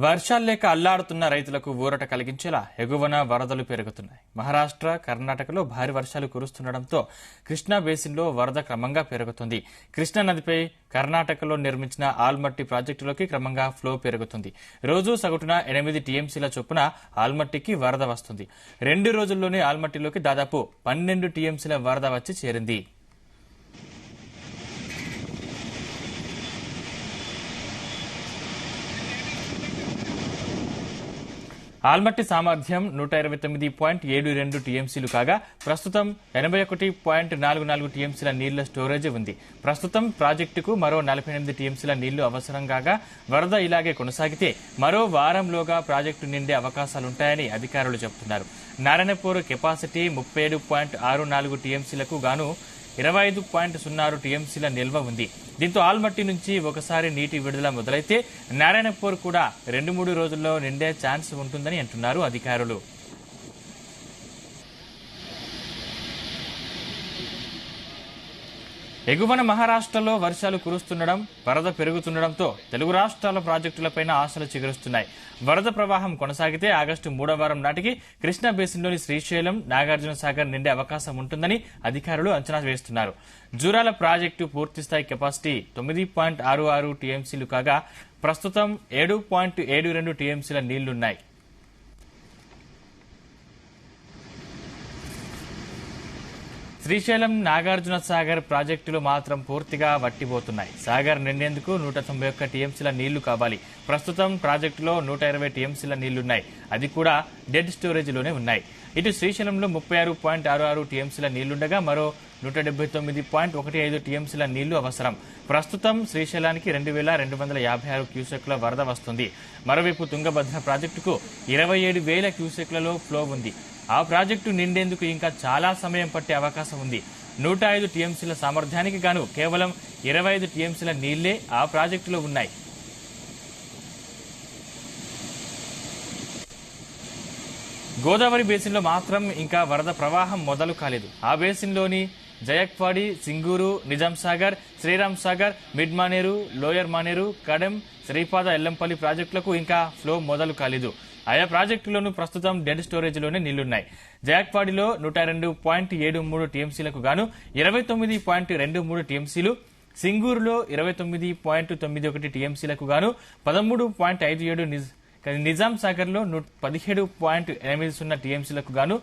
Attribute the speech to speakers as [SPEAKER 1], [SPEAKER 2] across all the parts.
[SPEAKER 1] వర్షాలు లేక అల్లాడుతున్న రైతులకు ఊరట కలిగించేలా ఎగువన వరదలు పెరుగుతున్నాయి. మహారాష్ట్ర, కర్ణాటకలో భారీ వర్షాలు కురుస్తుండటంతో కృష్ణా బేసిన్లో వరద క్రమంగా పెరుగుతుంది. కృష్ణా నదిపై కర్ణాటకలో నిర్మించిన ఆల్మట్టి ప్రాజెక్టులోకి క్రమంగా ఫ్లో పెరుగుతుంది. రోజు సగటున 8 టీఎంసీల చొప్పున ఆల్మట్టికి వరద వస్తుంది. 2 రోజుల్లోనే ఆల్మట్టిలోకి దాదాపు 12 టీఎంసీల వరద వచ్చి చేరింది. ఆల్మట్టి సామర్థ్యం 129.72 టీఎంసీలు కాగా ప్రస్తుతం 81.44 టీఎంసీల నీళ్ల స్టోరేజ్ ఉంది. ప్రస్తుతం ప్రాజెక్టుకు మరో 48 టీఎంసీల నీళ్లు అవసరం కాగా వరద ఇలాగే కొనసాగితే మరో వారంలోగా ప్రాజెక్టు నిండే అవకాశాలుంటాయని అధికారులు చెబుతున్నారు. నారాయణపూర్ కెపాసిటీ 37.64 టీఎంసీలకు గాను 25.06 టీఎంసీల నిల్వ ఉంది. దీంతో ఆల్మట్టి నుంచి ఒకసారి నీటి విడుదల మొదలైతే నారాయణపూర్ కూడా 2-3 రోజుల్లో నిండే ఛాన్స్ ఉంటుందని అంటున్నారు అధికారులు. ఎగువన మహారాష్ట్రలో వర్షాలు కురుస్తుండడం, వరద పెరుగుతుండటంతో తెలుగు రాష్ట్రాల ప్రాజెక్టులపై ఆశలు చిగురుస్తున్నాయి. వరద ప్రవాహం కొనసాగితే ఆగస్టు 3వ వారం నాటికి కృష్ణా బేసిన్లోని శ్రీశైలం, నాగార్జున సాగర్ నిండే అవకాశం ఉంటుందని అధికారులు అంచనా వేస్తున్నారు. జూరాల ప్రాజెక్టు పూర్తిస్థాయి కెపాసిటీ 9.66 టీఎంసీలు కాగా ప్రస్తుతం 7.72 టీఎంసీల నీళ్లున్నాయి. శ్రీశైలం, నాగార్జున సాగర్ ప్రాజెక్టులు మాత్రం పూర్తిగా వట్టిపోతున్నాయి. సాగర్ నిండేందుకు 191 టీఎంసీల నీళ్లు కావాలి. ప్రస్తుతం ప్రాజెక్టులో 120 టీఎంసీల నీళ్లున్నాయి. అది కూడా డెడ్ స్టోరేజ్లోనే ఉన్నాయి. ఇటు శ్రీశైలంలో 36.66 టీఎంసీల నీళ్లుండగా మరో 179.15 టీఎంసీల నీళ్లు అవసరం. ప్రస్తుతం శ్రీశైలానికి 2,256 క్యూసెక్ల వరద వస్తుంది. మరోవైపు తుంగభద్ర ప్రాజెక్టుకు 27,000 క్యూసెక్లలో ఫ్లో ఉంది. ఆ ప్రాజెక్టు నిండేందుకు ఇంకా చాలా సమయం పట్టే అవకాశం ఉంది. 105 టీఎంసీల సామర్థ్యానికి గాను కేవలం 25 టీఎంసీల నీళ్లే ఆ ప్రాజెక్టులో ఉన్నాయి. గోదావరి బేసిన్లో మాత్రం ఇంకా వరద ప్రవాహం మొదలు కాలేదు. ఆ బేసిన్లోని జయక్వాడి, సింగూరు, నిజాం సాగర్, శ్రీరామ్ సాగర్, మిడ్ మానేరు, లోయర్ మానేరు, కడెం, శ్రీపాద, ఎల్లంపల్లి ప్రాజెక్టులకు ఇంకా ఫ్లో మొదలు కాలేదు. ఆయా ప్రాజెక్టులోనూ ప్రస్తుతం డెడ్ స్టోరేజ్లోనే నీళ్లున్నాయి. జయక్వాడిలో 102.73 టీఎంసీలకు గాను 29.23 టీఎంసీలు, సింగూరులో 29.91 టీఎంసీలకు గాను 13.57, నిజాం సాగర్ లో 17.80 టీఎంసీలకు గాను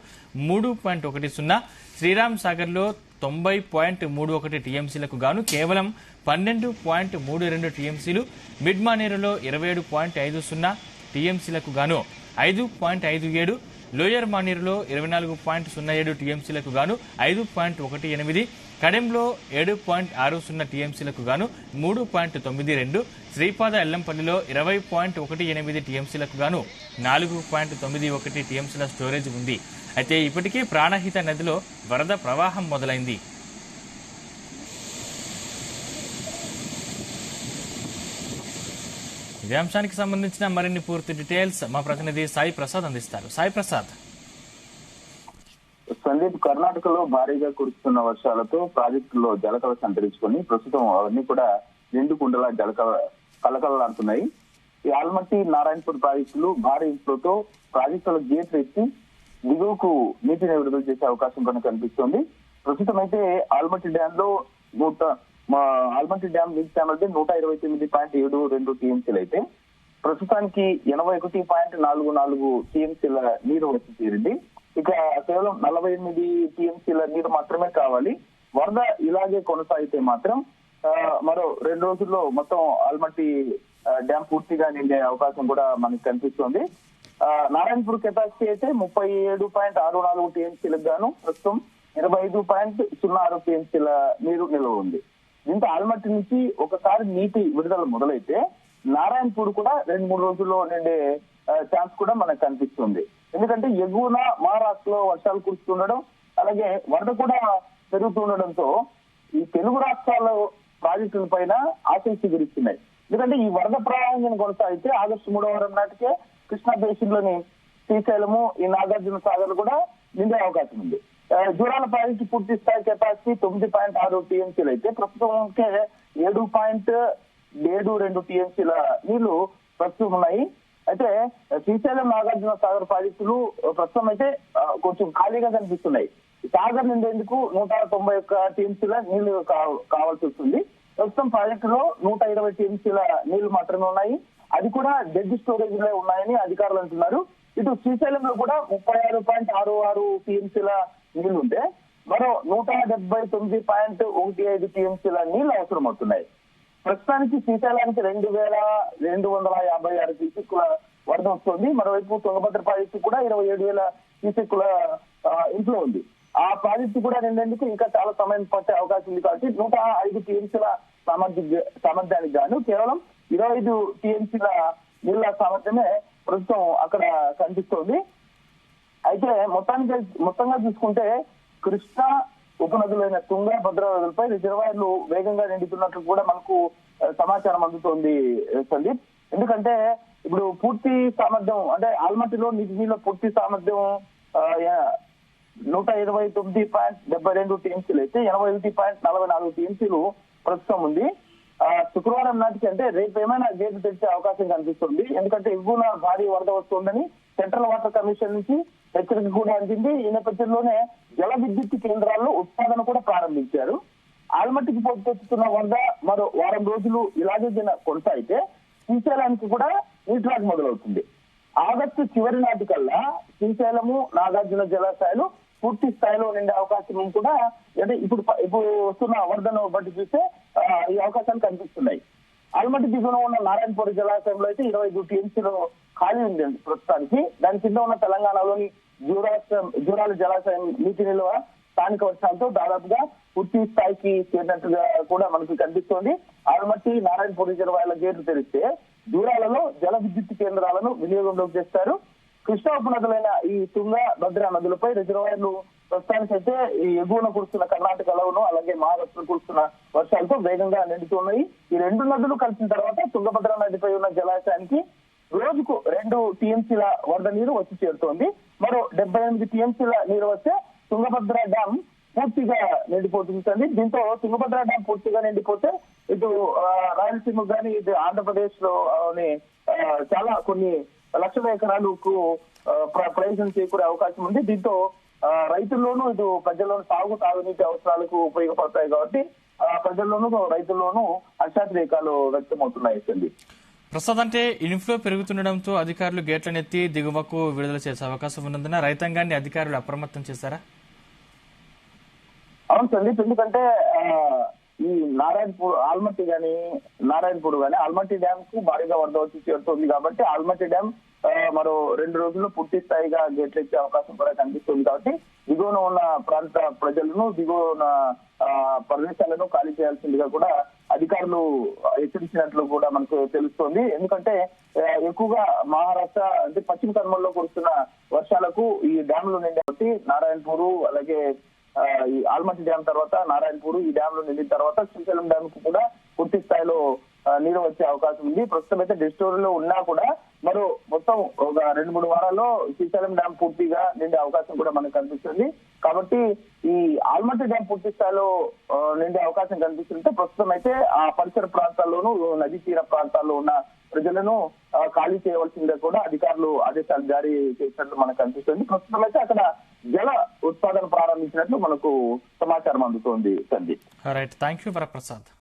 [SPEAKER 1] 3.10, శ్రీరామ్ సాగర్ లో 90.31 టీఎంసీలకు గాను కేవలం 12.32 టీఎంసీలు, మిడ్ మానేరులో 27.50 టీఎంసీలకు గాను 5.57, లోయర్ మానేరులో 24.07 టీఎంసీలకు గాను 5.18, కడెంలో 7.60 టీఎంసీలకు గాను 3.92, శ్రీపాద, ఎల్లంపల్లిలో 20.18 టీఎంసీలకు గాను 4.91 టీఎంసీల స్టోరేజ్ ఉంది. అయితే ఇప్పటికే ప్రాణహిత నదిలో వరద ప్రవాహం మొదలైంది. ఇదే అంశానికి సంబంధించిన మరిన్ని పూర్తి డీటెయిల్స్ మా ప్రతినిధి సాయి ప్రసాద్ అందిస్తారు. సాయి ప్రసాద్.
[SPEAKER 2] సందీప్, కర్ణాటకలో భారీగా కురుస్తున్న వర్షాలతో ప్రాజెక్టులో జలకళ సంతరించుకొని ప్రస్తుతం అవన్నీ కూడా నిండు కుండలా కలకలలాడుతున్నాయి. ఈ ఆల్మట్టి, నారాయణపూర్ ప్రాజెక్టులు భారీ ఇన్ఫ్లోతో ప్రాజెక్టుల గేట్లు ఎత్తి దిగువకు నీటిని విడుదల చేసే అవకాశం కనుక కనిపిస్తోంది. ప్రస్తుతం అయితే ఆల్మట్టి డ్యామ్ లో ఆల్మట్టి డ్యామ్ నీటి సామర్థ్యం 129.72 టీఎంసీలు అయితే ప్రస్తుతానికి 81.44 టీఎంసీల నీరు వచ్చి చేరింది. ఇక కేవలం 48 టీఎంసీల నీరు మాత్రమే కావాలి. వరద ఇలాగే కొనసాగితే మాత్రం మరో 2 రోజుల్లో మొత్తం ఆల్మట్టి డ్యామ్ పూర్తిగా నిండే అవకాశం కూడా మనకి కనిపిస్తోంది. నారాయణపూర్ కెపాసిటీ అయితే 37.64 టీఎంసీలకు గాను ప్రస్తుతం 25.06 టీఎంసీల నీరు నిల్వ ఉంది. దీంతో ఆల్మట్టి నుంచి ఒకసారి నీటి విడుదల మొదలైతే నారాయణపూర్ కూడా 2-3 రోజుల్లో నిండే ఛాన్స్ కూడా మనకు కనిపిస్తుంది. ఎందుకంటే ఎగువన మహారాష్ట్రలో వర్షాలు కురుస్తుండడం, అలాగే వరద కూడా పెరుగుతుండడంతో ఈ తెలుగు రాష్ట్రాల ప్రాజెక్టుల పైన ఆశలు చిగురిస్తున్నాయి. ఎందుకంటే ఈ వరద ప్రవాహం కొనసాగితే ఆగస్టు 3వ వారం నాటికే కృష్ణా బేసిన్ లోని శ్రీశైలము, ఈ నాగార్జున సాగర్ కూడా నిండే అవకాశం ఉంది. జూరాల ప్రాజెక్టు పూర్తి స్థాయి కెపాసిటీ 9.6 టీఎంసీలు అయితే ప్రస్తుతం 7.72 టీఎంసీల నీళ్లు ప్రస్తుతం ఉన్నాయి. అయితే శ్రీశైలం నాగార్జున సాగర్ ప్రాజెక్టులు ప్రస్తుతం అయితే కొంచెం ఖాళీగా కనిపిస్తున్నాయి. సాగర్ నిండేందుకు 191 టీఎంసీల నీళ్లు కావాల్సి వస్తుంది. ప్రస్తుతం ప్రాజెక్టులో 120 టీఎంసీల నీళ్లు మాత్రమే ఉన్నాయి. అది కూడా డెడ్ స్టోరేజ్ లో ఉన్నాయని అధికారులు అంటున్నారు. ఇటు శ్రీశైలంలో కూడా 36.66 టీఎంసీల నీళ్లు ఉంటే మరో 179.15 టీఎంసీల నీళ్లు అవసరం అవుతున్నాయి. ప్రస్తుతానికి శ్రీశైలానికి 2256 క్యూసెక్కుల వరద వస్తుంది. మరోవైపు తుంగభద్ర ప్రాజెక్టు కూడా 27,000 క్యూసెక్కుల ఇంట్లో ఉంది. ఆ ప్రాజెక్టు కూడా నిండేందుకు ఇంకా చాలా సమయం పట్టే అవకాశం ఉంది. కాబట్టి 105 టీఎంసీల సామర్థ్యానికి గాను కేవలం 25 టీఎంసీల నీళ్ల సామర్థ్యమే ప్రస్తుతం అక్కడ కనిపిస్తోంది. అయితే మొత్తంగా చూసుకుంటే కృష్ణా ఉపనదులైన తుంగ, భద్ర నదులపై రిజర్వాయర్లు వేగంగా నిండుతున్నట్లు కూడా మనకు సమాచారం అందుతోంది సందీప్. ఎందుకంటే ఇప్పుడు పూర్తి సామర్థ్యం అంటే ఆల్మట్టిలో నిధిలో పూర్తి సామర్థ్యం 129.72 టీఎంసీలు అయితే 81.44 టీఎంసీలు ప్రస్తుతం ఉంది. శుక్రవారం నాటికి అంటే రేపు ఏమైనా గేటు తెచ్చే అవకాశం కనిపిస్తుంది. ఎందుకంటే ఎగువన భారీ వరద వస్తుందని సెంట్రల్ వాటర్ కమిషన్ నుంచి హెచ్చరిక కూడా అందింది. ఈ నేపథ్యంలోనే జల విద్యుత్ కేంద్రాల్లో ఉత్పాదన కూడా ప్రారంభించారు. ఆల్మట్టికి పోటెత్తుతున్న వరద మరో వారం రోజులు ఇలాగే కొనసాగితే శ్రీశైలానికి కూడా నీటిరాక మొదలవుతుంది. ఆగస్టు చివరి నాటికల్లా శ్రీశైలము, నాగార్జున జలాశయాలు పూర్తి స్థాయిలో నిండే అవకాశం కూడా అంటే ఇప్పుడు వస్తున్న వరదను బట్టి చూస్తే ఈ అవకాశాలు కనిపిస్తున్నాయి. ఆల్మట్టి దిగువన ఉన్న నారాయణపూర్ జలాశయంలో అయితే 25 టీఎంసీలు ఖాళీ ఉంది ప్రస్తుతానికి. దాని కింద ఉన్న తెలంగాణలోని జూరాల జలాశయం నీటి నిల్వ స్థానిక వర్షాలతో దాదాపుగా పూర్తి స్థాయికి చేరినట్టుగా కూడా మనకు కనిపిస్తోంది. ఆల్మట్టి, నారాయణపూర్ రిజర్వాయర్ల గేట్లు తెరిస్తే జూరాలలో జల విద్యుత్ కేంద్రాలను వినియోగంలోకి తెస్తారు. కృష్ణా ఉపనదులైన ఈ తుంగ, భద్ర నదులపై రిజర్వాయర్లు ప్రస్తుతానికైతే ఈ ఎగువన కురుస్తున్న కర్ణాటకలోను అలాగే మహారాష్ట్ర కురుస్తున్న వర్షాలతో వేగంగా నిండుతున్నాయి. ఈ రెండు నదులు కలిసిన తర్వాత తుంగభద్ర నదిపై ఉన్న జలాశయానికి రోజుకు 2 టీఎంసీల వరద నీరు వచ్చి చేరుతోంది. మరో 78 టీఎంసీల నీరు వస్తే తుంగభద్ర డ్యాం పూర్తిగా నిండిపోతుంది. దీంతో తుంగభద్ర డ్యాం పూర్తిగా నిండిపోతే ఇటు రాయలసీమ కానీ ఇటు ఆంధ్రప్రదేశ్ లో చాలా కొన్ని లక్షల ఎకరాలకు ప్రయోజనం చేకూరే అవకాశం ఉంది. దీంతో రైతుల్లోనూ ఇటు ప్రజల్లోనూ తాగునీటి అవసరాలకు ఉపయోగపడతాయి. కాబట్టి ప్రజల్లోనూ రైతుల్లోనూ హర్షాతిరేకాలు వ్యక్తమవుతున్నాయి.
[SPEAKER 1] ప్రస్తుతం అంటే ఇన్ఫ్లో పెరుగుతుండడంతో అధికారులు గేట్లనెత్తి దిగువకు విడుదల చేసే అవకాశం ఉన్నందున రైతాంగాన్ని అధికారులు అప్రమత్తం చేశారా?
[SPEAKER 2] అవును సందీప్, ఎందుకంటే ఈ ఆల్మట్టి గాని నారాయణపూర్ గాని ఆల్మట్టి డ్యామ్ కు భారీగా వరద వచ్చి చేరుతుంది. కాబట్టి ఆల్మట్టి డ్యామ్ మరో 2 రోజుల్లో పూర్తి స్థాయిగా గేట్లు ఎత్తే అవకాశం కూడా కనిపిస్తుంది. కాబట్టి దిగువన ఉన్న ప్రాంత ప్రజలను, దిగువ ఉన్న ప్రదేశాలను ఖాళీ చేయాల్సిందిగా కూడా అధికారులు హెచ్చరించినట్లు కూడా మనకు తెలుస్తోంది. ఎందుకంటే ఎక్కువగా మహారాష్ట్ర అంటే పశ్చిమ కనుమల్లో కురుస్తున్న వర్షాలకు ఈ డ్యాంలు నిండి నారాయణపూర్ అలాగే ఈ ఆల్మట్టి డ్యామ్ తర్వాత నారాయణపూర్ ఈ డ్యామ్ లో నిండిన తర్వాత శ్రీశైలం డ్యామ్ కు కూడా పూర్తి స్థాయిలో నీరు వచ్చే అవకాశం ఉంది. ప్రస్తుతం అయితే డిస్టోరీలో ఉన్నా కూడా మరో మొత్తం ఒక 2-3 వారాల్లో శ్రీశైలం డ్యామ్ పూర్తిగా నిండే అవకాశం కూడా మనకు కనిపిస్తుంది. కాబట్టి ఈ ఆల్మట్టి డ్యామ్ పూర్తి స్థాయిలో నిండే అవకాశం కనిపిస్తుంటే ప్రస్తుతం అయితే ఆ పరిసర ప్రాంతాల్లోనూ నదీ తీర ప్రాంతాల్లో ఉన్న ప్రజలను ఖాళీ చేయవలసిందే కూడా అధికారులు ఆదేశాలు జారీ చేసినట్లు మనకు కనిపిస్తుంది. ప్రస్తుతం అయితే అక్కడ జల ఉత్పాదన ప్రారంభించినట్లు మనకు సమాచారం అందుతోంది. Sandeep,
[SPEAKER 1] right, thank you Varaprasad.